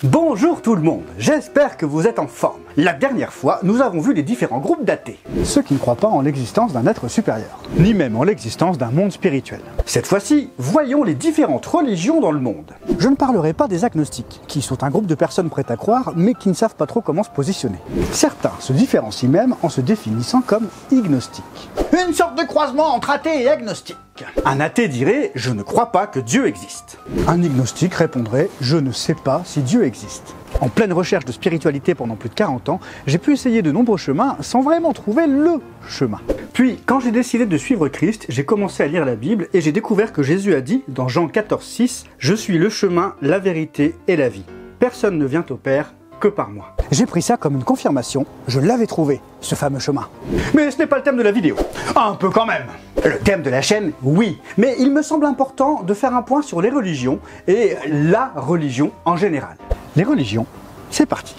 Bonjour tout le monde, j'espère que vous êtes en forme. La dernière fois, nous avons vu les différents groupes d'athées. Ceux qui ne croient pas en l'existence d'un être supérieur, ni même en l'existence d'un monde spirituel. Cette fois-ci, voyons les différentes religions dans le monde. Je ne parlerai pas des agnostiques, qui sont un groupe de personnes prêtes à croire, mais qui ne savent pas trop comment se positionner. Certains se différencient même en se définissant comme ignostiques. Une sorte de croisement entre athée et agnostique. Un athée dirait « je ne crois pas que Dieu existe ». Un ignostique répondrait « je ne sais pas si Dieu existe ». En pleine recherche de spiritualité pendant plus de 40 ans, j'ai pu essayer de nombreux chemins sans vraiment trouver le chemin. Puis, quand j'ai décidé de suivre Christ, j'ai commencé à lire la Bible et j'ai découvert que Jésus a dit, dans Jean 14,6 « Je suis le chemin, la vérité et la vie. Personne ne vient au Père que par moi. » J'ai pris ça comme une confirmation, je l'avais trouvé, ce fameux chemin. Mais ce n'est pas le thème de la vidéo. Un peu quand même. Le thème de la chaîne, oui, mais il me semble important de faire un point sur les religions et la religion en général. Les religions, c'est parti.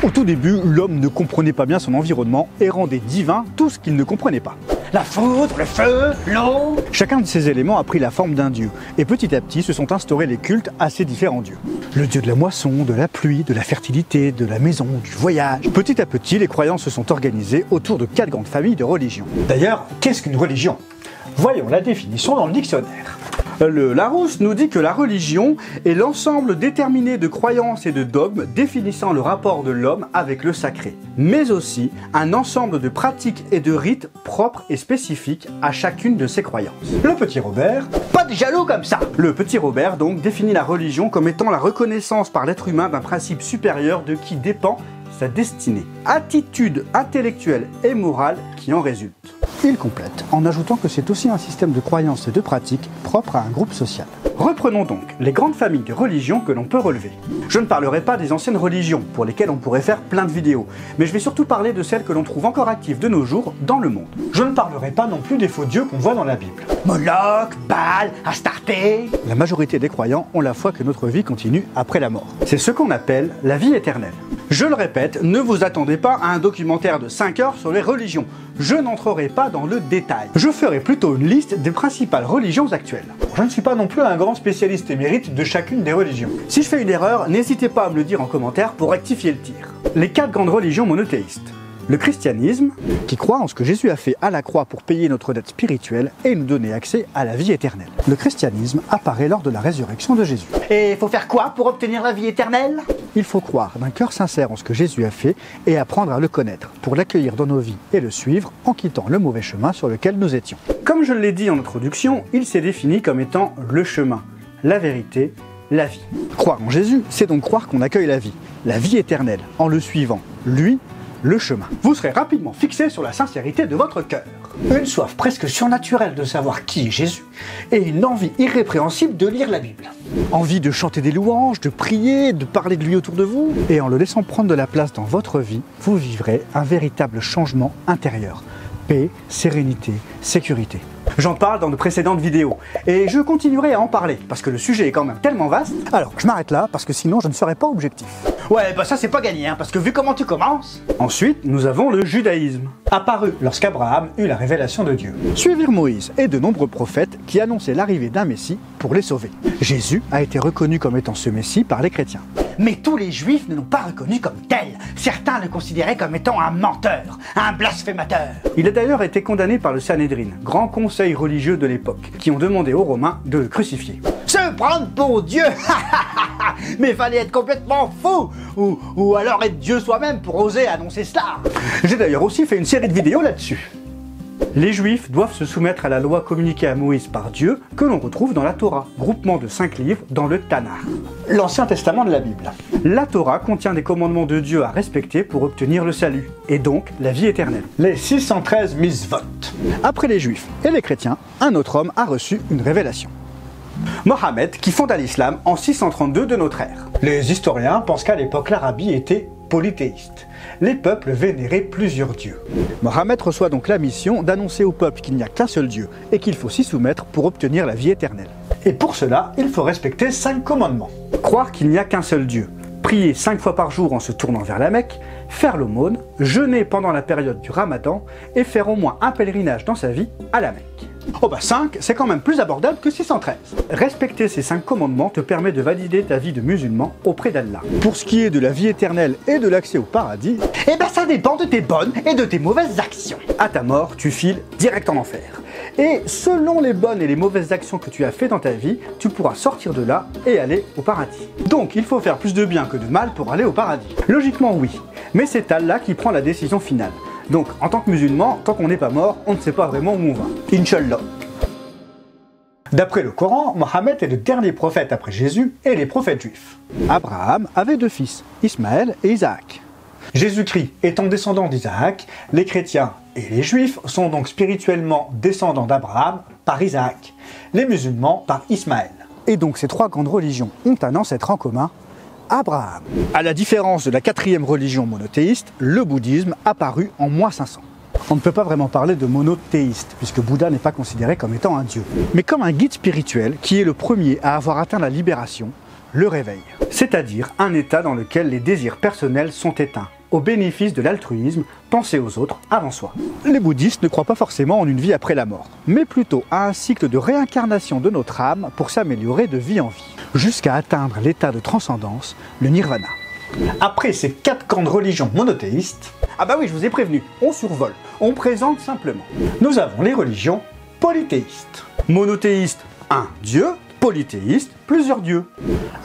Au tout début, l'homme ne comprenait pas bien son environnement et rendait divin tout ce qu'il ne comprenait pas. La foudre, le feu, l'eau... Chacun de ces éléments a pris la forme d'un dieu, et petit à petit se sont instaurés les cultes à ces différents dieux. Le dieu de la moisson, de la pluie, de la fertilité, de la maison, du voyage... Petit à petit, les croyances se sont organisées autour de 4 grandes familles de religions. D'ailleurs, qu'est-ce qu'une religion? Voyons la définition dans le dictionnaire. Le Larousse nous dit que la religion est l'ensemble déterminé de croyances et de dogmes définissant le rapport de l'homme avec le sacré, mais aussi un ensemble de pratiques et de rites propres et spécifiques à chacune de ces croyances. Le petit Robert, pas de jaloux comme ça. Le petit Robert donc définit la religion comme étant la reconnaissance par l'être humain d'un principe supérieur de qui dépend sa destinée, attitude intellectuelle et morale qui en résulte. Il complète en ajoutant que c'est aussi un système de croyances et de pratiques propre à un groupe social. Reprenons donc les grandes familles de religions que l'on peut relever. Je ne parlerai pas des anciennes religions, pour lesquelles on pourrait faire plein de vidéos, mais je vais surtout parler de celles que l'on trouve encore actives de nos jours dans le monde. Je ne parlerai pas non plus des faux dieux qu'on voit dans la Bible. Moloch, Baal, Astarté... La majorité des croyants ont la foi que notre vie continue après la mort. C'est ce qu'on appelle la vie éternelle. Je le répète, ne vous attendez pas à un documentaire de 5 heures sur les religions. Je n'entrerai pas dans le détail. Je ferai plutôt une liste des principales religions actuelles. Je ne suis pas non plus un grand spécialiste émérite de chacune des religions. Si je fais une erreur, n'hésitez pas à me le dire en commentaire pour rectifier le tir. Les 4 grandes religions monothéistes. Le christianisme, qui croit en ce que Jésus a fait à la croix pour payer notre dette spirituelle et nous donner accès à la vie éternelle. Le christianisme apparaît lors de la résurrection de Jésus. Et il faut faire quoi pour obtenir la vie éternelle? Il faut croire d'un cœur sincère en ce que Jésus a fait et apprendre à le connaître pour l'accueillir dans nos vies et le suivre en quittant le mauvais chemin sur lequel nous étions. Comme je l'ai dit en introduction, il s'est défini comme étant le chemin, la vérité, la vie. Croire en Jésus, c'est donc croire qu'on accueille la vie éternelle, en le suivant, lui, le chemin. Vous serez rapidement fixé sur la sincérité de votre cœur. Une soif presque surnaturelle de savoir qui est Jésus et une envie irrépréhensible de lire la Bible. Envie de chanter des louanges, de prier, de parler de lui autour de vous. Et en le laissant prendre de la place dans votre vie, vous vivrez un véritable changement intérieur. Paix, sérénité, sécurité. J'en parle dans de précédentes vidéos, et je continuerai à en parler, parce que le sujet est quand même tellement vaste. Alors, je m'arrête là, parce que sinon je ne serai pas objectif. Ouais, bah ça c'est pas gagné, parce que vu comment tu commences... Ensuite, nous avons le judaïsme, apparu lorsqu'Abraham eut la révélation de Dieu. Suivirent Moïse et de nombreux prophètes qui annonçaient l'arrivée d'un Messie pour les sauver. Jésus a été reconnu comme étant ce Messie par les chrétiens. Mais tous les juifs ne l'ont pas reconnu comme tel. Certains le considéraient comme étant un menteur, un blasphémateur. Il a d'ailleurs été condamné par le Sanhédrin, grand conseil religieux de l'époque, qui ont demandé aux Romains de le crucifier. Se prendre pour Dieu. Mais fallait être complètement fou, ou alors être Dieu soi-même pour oser annoncer cela. J'ai d'ailleurs aussi fait une série de vidéos là-dessus. Les Juifs doivent se soumettre à la loi communiquée à Moïse par Dieu, que l'on retrouve dans la Torah, groupement de 5 livres dans le Tanakh, l'Ancien Testament de la Bible. La Torah contient des commandements de Dieu à respecter pour obtenir le salut, et donc la vie éternelle. Les 613 mitzvot. Après les Juifs et les chrétiens, un autre homme a reçu une révélation. Mohammed, qui fonda l'islam en 632 de notre ère. Les historiens pensent qu'à l'époque l'Arabie était polythéiste. Les peuples vénéraient plusieurs dieux. Mohammed reçoit donc la mission d'annoncer au peuple qu'il n'y a qu'un seul Dieu et qu'il faut s'y soumettre pour obtenir la vie éternelle. Et pour cela, il faut respecter 5 commandements. Croire qu'il n'y a qu'un seul Dieu, prier 5 fois par jour en se tournant vers la Mecque, faire l'aumône, jeûner pendant la période du Ramadan et faire au moins un pèlerinage dans sa vie à la Mecque. Oh bah 5, c'est quand même plus abordable que 613. Respecter ces 5 commandements te permet de valider ta vie de musulman auprès d'Allah. Pour ce qui est de la vie éternelle et de l'accès au paradis, eh ben ça dépend de tes bonnes et de tes mauvaises actions. À ta mort, tu files direct en enfer. Et selon les bonnes et les mauvaises actions que tu as fait dans ta vie, tu pourras sortir de là et aller au paradis. Donc il faut faire plus de bien que de mal pour aller au paradis. Logiquement oui, mais c'est Allah qui prend la décision finale. Donc, en tant que musulman, tant qu'on n'est pas mort, on ne sait pas vraiment où on va. Inch'Allah. D'après le Coran, Mohammed est le dernier prophète après Jésus et les prophètes juifs. Abraham avait 2 fils, Ismaël et Isaac. Jésus-Christ étant descendant d'Isaac, les chrétiens et les juifs sont donc spirituellement descendants d'Abraham par Isaac, les musulmans par Ismaël. Et donc ces 3 grandes religions ont un ancêtre en commun, Abraham. À la différence de la 4e religion monothéiste, le bouddhisme apparut en moins 500. On ne peut pas vraiment parler de monothéiste, puisque Bouddha n'est pas considéré comme étant un dieu, mais comme un guide spirituel qui est le premier à avoir atteint la libération, le réveil. C'est-à-dire un état dans lequel les désirs personnels sont éteints, au bénéfice de l'altruisme, penser aux autres avant soi. Les bouddhistes ne croient pas forcément en une vie après la mort, mais plutôt à un cycle de réincarnation de notre âme pour s'améliorer de vie en vie, jusqu'à atteindre l'état de transcendance, le nirvana. Après ces 4 grandes religions monothéistes, ah bah oui, je vous ai prévenu, on survole, on présente simplement. Nous avons les religions polythéistes. Monothéiste, un dieu, polythéiste, plusieurs dieux.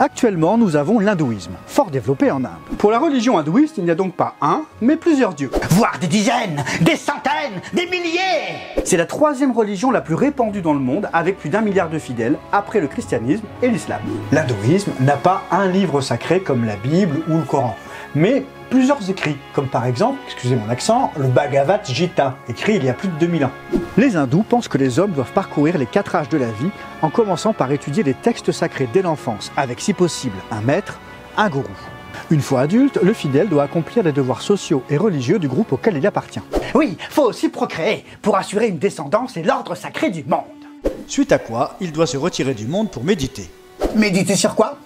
Actuellement, nous avons l'hindouisme, fort développé en Inde. Pour la religion hindouiste, il n'y a donc pas un, mais plusieurs dieux. Voire des dizaines, des centaines, des milliers. C'est la 3e religion la plus répandue dans le monde, avec plus d'1 milliard de fidèles, après le christianisme et l'islam. L'hindouisme n'a pas un livre sacré comme la Bible ou le Coran, mais plusieurs écrits, comme par exemple, excusez mon accent, le Bhagavad Gita, écrit il y a plus de 2000 ans. Les hindous pensent que les hommes doivent parcourir les 4 âges de la vie, en commençant par étudier les textes sacrés dès l'enfance, avec si possible un maître, un gourou. Une fois adulte, le fidèle doit accomplir les devoirs sociaux et religieux du groupe auquel il appartient. Oui, faut aussi procréer, pour assurer une descendance et l'ordre sacré du monde. Suite à quoi, il doit se retirer du monde pour méditer. Méditer sur quoi?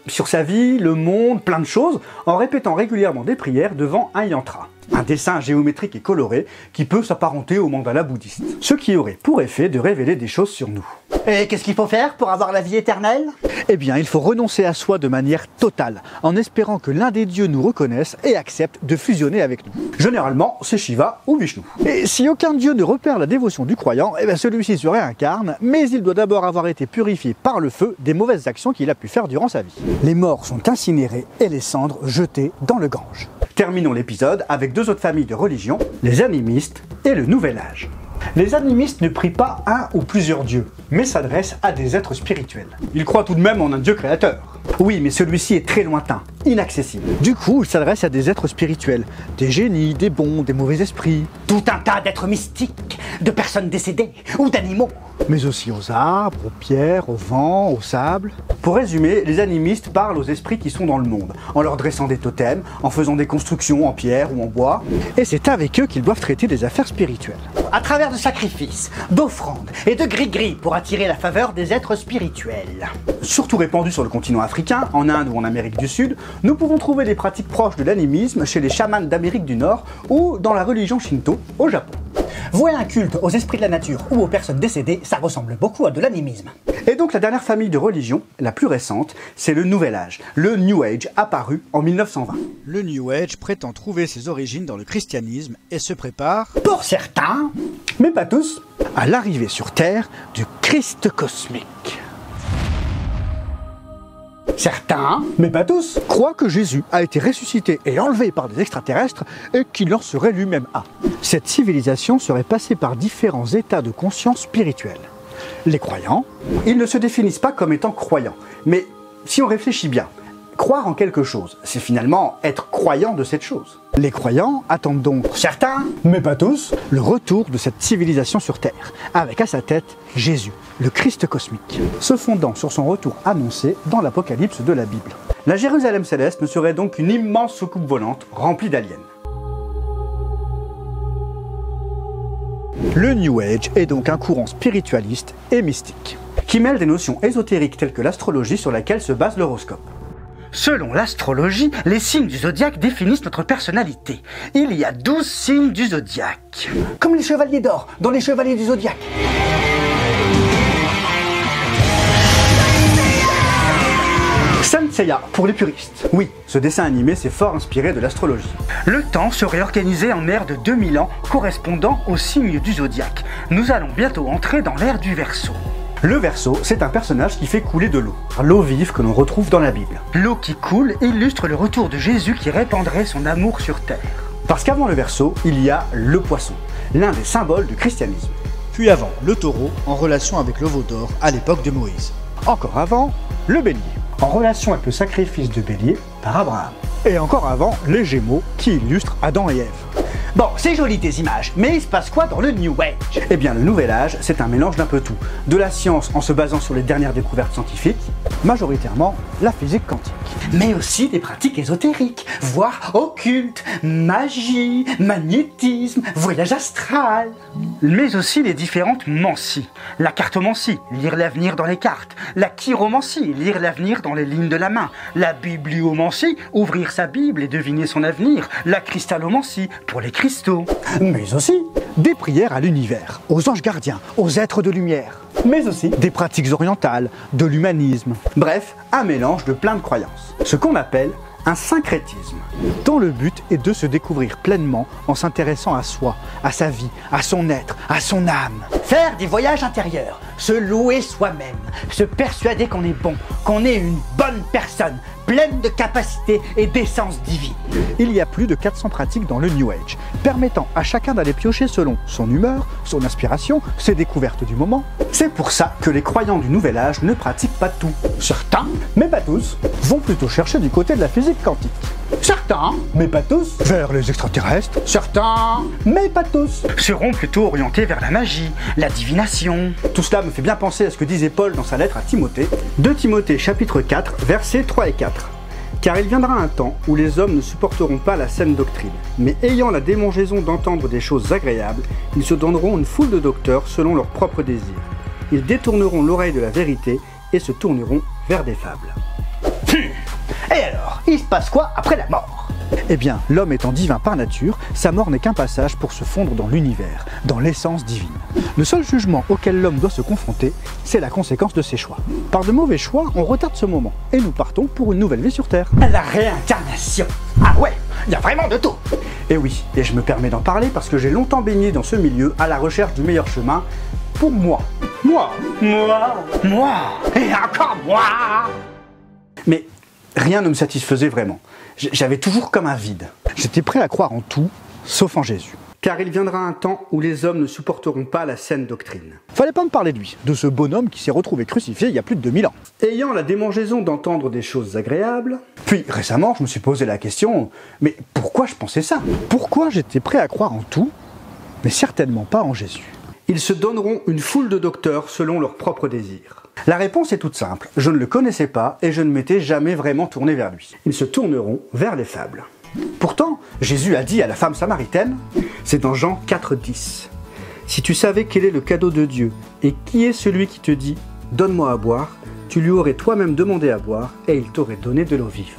Sur sa vie, le monde, plein de choses, en répétant régulièrement des prières devant un yantra, un dessin géométrique et coloré qui peut s'apparenter au mandala bouddhiste, ce qui aurait pour effet de révéler des choses sur nous. Et qu'est-ce qu'il faut faire pour avoir la vie éternelle? Eh bien, il faut renoncer à soi de manière totale, en espérant que l'un des dieux nous reconnaisse et accepte de fusionner avec nous. Généralement, c'est Shiva ou Vishnu. Et si aucun dieu ne repère la dévotion du croyant, eh bien celui-ci se réincarne, mais il doit d'abord avoir été purifié par le feu des mauvaises actions qu'il a pu faire durant sa vie. Les morts sont incinérés et les cendres jetées dans le Gange. Terminons l'épisode avec 2 autres familles de religions, les animistes et le Nouvel Âge. Les animistes ne prient pas un ou plusieurs dieux, mais s'adressent à des êtres spirituels. Ils croient tout de même en un dieu créateur. Oui, mais celui-ci est très lointain, inaccessible. Du coup, ils s'adressent à des êtres spirituels, des génies, des bons, des mauvais esprits. Tout un tas d'êtres mystiques, de personnes décédées ou d'animaux. Mais aussi aux arbres, aux pierres, au vent, au sable. Pour résumer, les animistes parlent aux esprits qui sont dans le monde, en leur dressant des totems, en faisant des constructions en pierre ou en bois. Et c'est avec eux qu'ils doivent traiter des affaires spirituelles. À travers de sacrifices, d'offrandes et de gris-gris pour attirer la faveur des êtres spirituels. Surtout répandus sur le continent africain, en Inde ou en Amérique du Sud, nous pouvons trouver des pratiques proches de l'animisme chez les chamans d'Amérique du Nord ou dans la religion Shinto au Japon. Vouer un culte aux esprits de la nature ou aux personnes décédées, ça ressemble beaucoup à de l'animisme. Et donc la dernière famille de religions, la plus récente, c'est le Nouvel Âge, le New Age apparu en 1920. Le New Age prétend trouver ses origines dans le christianisme et se prépare, pour certains, mais pas tous, à l'arrivée sur Terre du Christ cosmique. Certains, mais pas tous, croient que Jésus a été ressuscité et enlevé par des extraterrestres et qu'il en serait lui-même un. Cette civilisation serait passée par différents états de conscience spirituelle. Les croyants, ils ne se définissent pas comme étant croyants, mais si on réfléchit bien, croire en quelque chose, c'est finalement être croyant de cette chose. Les croyants attendent donc, certains, mais pas tous, le retour de cette civilisation sur Terre, avec à sa tête Jésus, le Christ cosmique, se fondant sur son retour annoncé dans l'Apocalypse de la Bible. La Jérusalem céleste ne serait donc qu'une immense soucoupe volante remplie d'aliens. Le New Age est donc un courant spiritualiste et mystique, qui mêle des notions ésotériques telles que l'astrologie sur laquelle se base l'horoscope. Selon l'astrologie, les signes du zodiaque définissent notre personnalité. Il y a 12 signes du zodiaque. Comme les chevaliers d'or dans les chevaliers du zodiaque. Saint Seiya pour les puristes. Oui, ce dessin animé s'est fort inspiré de l'astrologie. Le temps serait organisé en ère de 2000 ans correspondant aux signes du zodiaque. Nous allons bientôt entrer dans l'ère du Verseau. Le Verseau, c'est un personnage qui fait couler de l'eau, l'eau vive que l'on retrouve dans la Bible. L'eau qui coule illustre le retour de Jésus qui répandrait son amour sur terre. Parce qu'avant le Verseau, il y a le Poisson, l'un des symboles du christianisme. Puis avant, le Taureau, en relation avec le veau d'or à l'époque de Moïse. Encore avant, le Bélier, en relation avec le sacrifice de Bélier par Abraham. Et encore avant, les Gémeaux, qui illustrent Adam et Ève. Bon, c'est joli tes images, mais il se passe quoi dans le New Age? Eh bien, le Nouvel Âge, c'est un mélange d'un peu tout. De la science en se basant sur les dernières découvertes scientifiques, majoritairement la physique quantique. Mais aussi des pratiques ésotériques, voire occultes, magie, magnétisme, voyage astral. Mais aussi les différentes mancies. La cartomancie, lire l'avenir dans les cartes. La chiromancie, lire l'avenir dans les lignes de la main. La bibliomancie, ouvrir sa Bible et deviner son avenir. La cristallomancie, pour les cristaux. Mais aussi des prières à l'univers, aux anges gardiens, aux êtres de lumière. Mais aussi des pratiques orientales, de l'humanisme. Bref, un mélange de plein de croyances. Ce qu'on appelle un syncrétisme, dont le but est de se découvrir pleinement en s'intéressant à soi, à sa vie, à son être, à son âme. Faire des voyages intérieurs, se louer soi-même, se persuader qu'on est bon, qu'on est une bonne personne, pleine de capacités et d'essence divine. Il y a plus de 400 pratiques dans le New Age, permettant à chacun d'aller piocher selon son humeur, son inspiration, ses découvertes du moment. C'est pour ça que les croyants du Nouvel Âge ne pratiquent pas tout. Certains, mais pas tous, vont plutôt chercher du côté de la physique quantique. Certains, mais pas tous, vers les extraterrestres. Certains, mais pas tous, seront plutôt orientés vers la magie, la divination. Tout cela me fait bien penser à ce que disait Paul dans sa lettre à Timothée. 2 Timothée chapitre 4, versets 3 et 4. Car il viendra un temps où les hommes ne supporteront pas la saine doctrine, mais ayant la démangeaison d'entendre des choses agréables, ils se donneront une foule de docteurs selon leurs propres désirs. Ils détourneront l'oreille de la vérité et se tourneront vers des fables. Et alors, il se passe quoi après la mort? Eh bien, l'homme étant divin par nature, sa mort n'est qu'un passage pour se fondre dans l'univers, dans l'essence divine. Le seul jugement auquel l'homme doit se confronter, c'est la conséquence de ses choix. Par de mauvais choix, on retarde ce moment, et nous partons pour une nouvelle vie sur Terre. La réincarnation. Ah ouais, il y a vraiment de tout. Et oui, et je me permets d'en parler parce que j'ai longtemps baigné dans ce milieu à la recherche du meilleur chemin pour moi. Moi, et encore moi. Mais rien ne me satisfaisait vraiment. J'avais toujours comme un vide. J'étais prêt à croire en tout, sauf en Jésus. Car il viendra un temps où les hommes ne supporteront pas la saine doctrine. Fallait pas me parler de lui, de ce bonhomme qui s'est retrouvé crucifié il y a plus de 2000 ans. Ayant la démangeaison d'entendre des choses agréables. Puis récemment, je me suis posé la question, mais pourquoi je pensais ça? Pourquoi j'étais prêt à croire en tout, mais certainement pas en Jésus? Ils se donneront une foule de docteurs selon leurs propres désirs. La réponse est toute simple, je ne le connaissais pas et je ne m'étais jamais vraiment tourné vers lui. Ils se tourneront vers les fables. Pourtant, Jésus a dit à la femme samaritaine, c'est dans Jean 4,10, « Si tu savais quel est le cadeau de Dieu et qui est celui qui te dit « Donne-moi à boire », tu lui aurais toi-même demandé à boire et il t'aurait donné de l'eau vive. »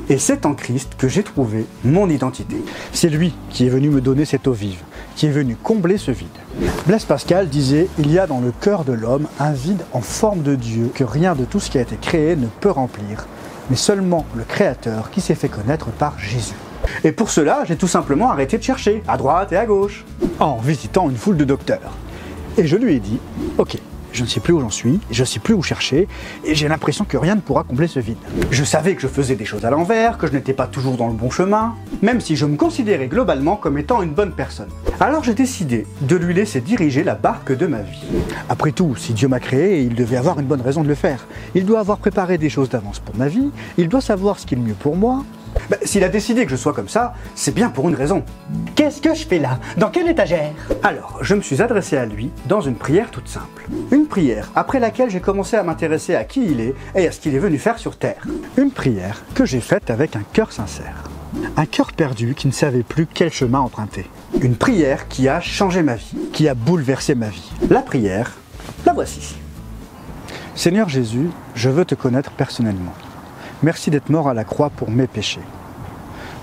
Et c'est en Christ que j'ai trouvé mon identité. C'est lui qui est venu me donner cette eau vive, qui est venu combler ce vide. Blaise Pascal disait « Il y a dans le cœur de l'homme un vide en forme de Dieu que rien de tout ce qui a été créé ne peut remplir, mais seulement le Créateur qui s'est fait connaître par Jésus. » Et pour cela, j'ai tout simplement arrêté de chercher, à droite et à gauche, en visitant une foule de docteurs. Et je lui ai dit « Ok, je ne sais plus où j'en suis, je ne sais plus où chercher, et j'ai l'impression que rien ne pourra combler ce vide. Je savais que je faisais des choses à l'envers, que je n'étais pas toujours dans le bon chemin, même si je me considérais globalement comme étant une bonne personne. Alors j'ai décidé de lui laisser diriger la barque de ma vie. Après tout, si Dieu m'a créé, il devait avoir une bonne raison de le faire. Il doit avoir préparé des choses d'avance pour ma vie, il doit savoir ce qui est le mieux pour moi. S'il a décidé que je sois comme ça, c'est bien pour une raison. Qu'est-ce que je fais là? Dans quelle étagère? Alors, je me suis adressé à lui dans une prière toute simple. Une prière après laquelle j'ai commencé à m'intéresser à qui il est et à ce qu'il est venu faire sur Terre. Une prière que j'ai faite avec un cœur sincère. Un cœur perdu qui ne savait plus quel chemin emprunter. Une prière qui a changé ma vie, qui a bouleversé ma vie. La prière, la voici. Seigneur Jésus, je veux te connaître personnellement. Merci d'être mort à la croix pour mes péchés.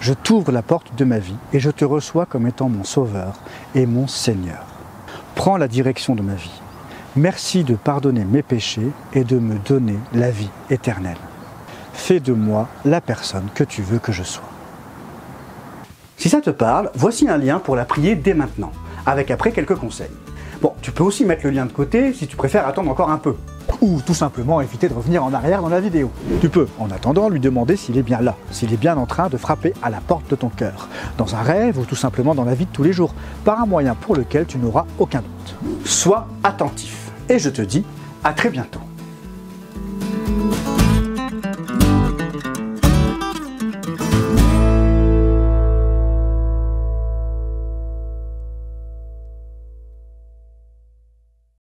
Je t'ouvre la porte de ma vie et je te reçois comme étant mon Sauveur et mon Seigneur. Prends la direction de ma vie. Merci de pardonner mes péchés et de me donner la vie éternelle. Fais de moi la personne que tu veux que je sois. Si ça te parle, voici un lien pour la prier dès maintenant, avec après quelques conseils. Bon, tu peux aussi mettre le lien de côté si tu préfères attendre encore un peu. Ou tout simplement éviter de revenir en arrière dans la vidéo. Tu peux, en attendant, lui demander s'il est bien là, s'il est bien en train de frapper à la porte de ton cœur, dans un rêve ou tout simplement dans la vie de tous les jours, par un moyen pour lequel tu n'auras aucun doute. Sois attentif, et je te dis à très bientôt.